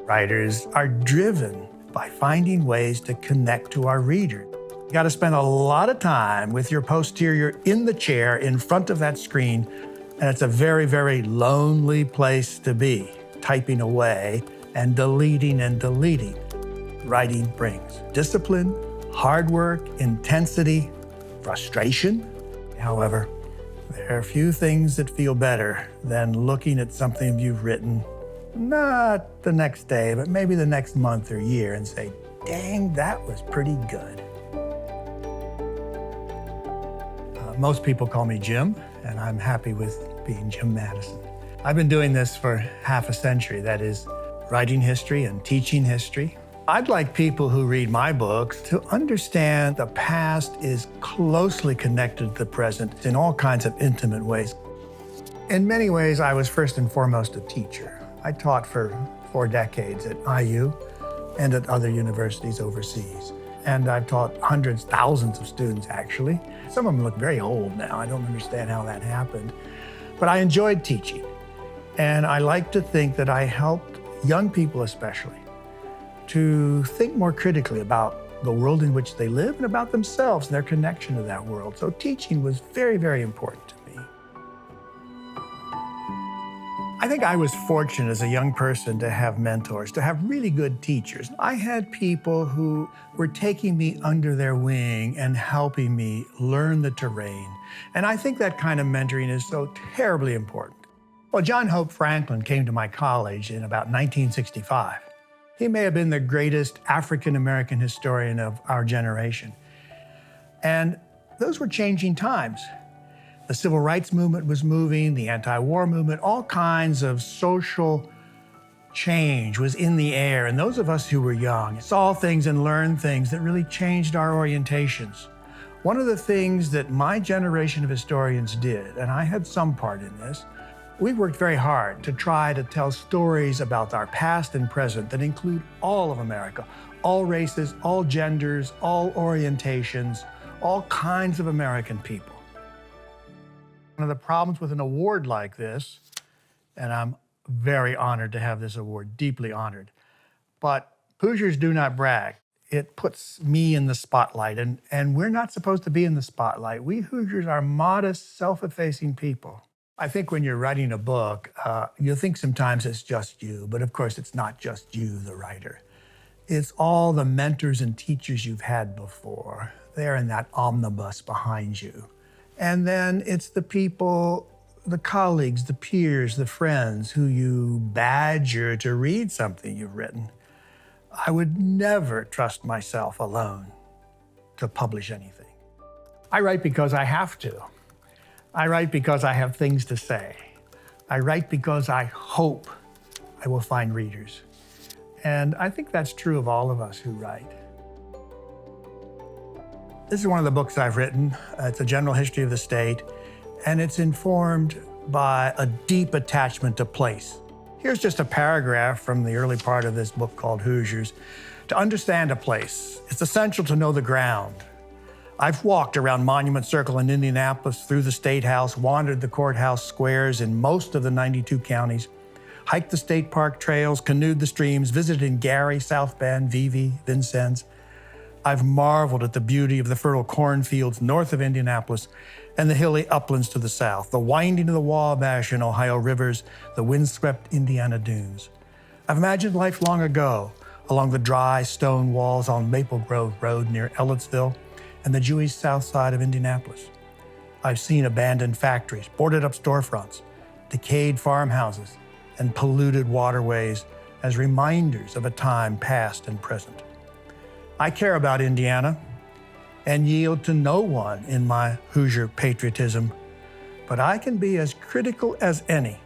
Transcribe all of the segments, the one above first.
Writers are driven by finding ways to connect to our reader. You got to spend a lot of time with your posterior in the chair in front of that screen, and it's a very, very lonely place to be, typing away and deleting and deleting. Writing brings discipline, hard work, intensity, frustration. However, there are few things that feel better than looking at something you've written, not the next day, but maybe the next month or year, and say, dang, that was pretty good. Most people call me Jim, and I'm happy with being Jim Madison. I've been doing this for half a century, that is, writing history and teaching history. I'd like people who read my books to understand the past is closely connected to the present in all kinds of intimate ways. In many ways, I was first and foremost a teacher. I taught for 4 decades at IU and at other universities overseas. And I've taught hundreds, thousands of students, actually. Some of them look very old now. I don't understand how that happened. But I enjoyed teaching. And I like to think that I helped young people especially to think more critically about the world in which they live and about themselves and their connection to that world. So teaching was very, very important to me. I think I was fortunate as a young person to have mentors, to have really good teachers. I had people who were taking me under their wing and helping me learn the terrain. And I think that kind of mentoring is so terribly important. Well, John Hope Franklin came to my college in about 1965. He may have been the greatest African-American historian of our generation. And those were changing times. The civil rights movement was moving, the anti-war movement, all kinds of social change was in the air. And those of us who were young saw things and learned things that really changed our orientations. One of the things that my generation of historians did, and I had some part in this, we worked very hard to try to tell stories about our past and present that include all of America, all races, all genders, all orientations, all kinds of American people. One of the problems with an award like this, and I'm very honored to have this award, deeply honored, but Hoosiers do not brag. It puts me in the spotlight, and we're not supposed to be in the spotlight. We Hoosiers are modest, self-effacing people. I think when you're writing a book, you'll think sometimes it's just you, but of course it's not just you, the writer. It's all the mentors and teachers you've had before. They're in that omnibus behind you. And then it's the people, the colleagues, the peers, the friends who you badger to read something you've written. I would never trust myself alone to publish anything. I write because I have to. I write because I have things to say. I write because I hope I will find readers. And I think that's true of all of us who write. This is one of the books I've written. It's a general history of the state, and it's informed by a deep attachment to place. Here's just a paragraph from the early part of this book called Hoosiers. To understand a place, it's essential to know the ground. I've walked around Monument Circle in Indianapolis, through the State House, wandered the courthouse squares in most of the 92 counties, hiked the state park trails, canoed the streams, visited Gary, South Bend, Vevey, Vincennes. I've marveled at the beauty of the fertile cornfields north of Indianapolis and the hilly uplands to the south, the winding of the Wabash and Ohio rivers, the windswept Indiana dunes. I've imagined life long ago along the dry stone walls on Maple Grove Road near Ellettsville and the Jewish south side of Indianapolis. I've seen abandoned factories, boarded up storefronts, decayed farmhouses, and polluted waterways as reminders of a time past and present. I care about Indiana and yield to no one in my Hoosier patriotism, but I can be as critical as any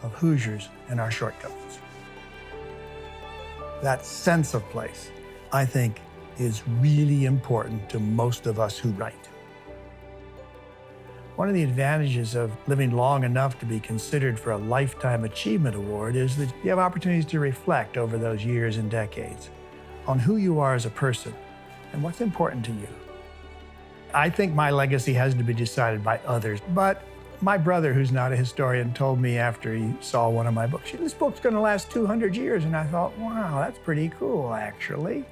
of Hoosiers and our shortcomings. That sense of place, I think, is really important to most of us who write. One of the advantages of living long enough to be considered for a Lifetime Achievement Award is that you have opportunities to reflect over those years and decades on who you are as a person and what's important to you. I think my legacy has to be decided by others, but My brother, who's not a historian, told me after he saw one of my books, this book's going to last 200 years. And I thought, wow, that's pretty cool, actually.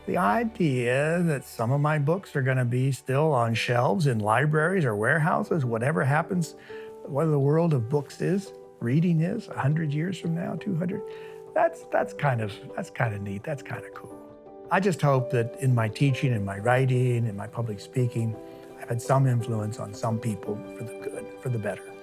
The idea that some of my books are going to be still on shelves in libraries or warehouses, whatever happens, what the world of books is, reading is, 100 years from now, 200, that's kind of neat. That's kind of cool. I just hope that in my teaching, in my writing, in my public speaking, I've had some influence on some people for the good, for the better.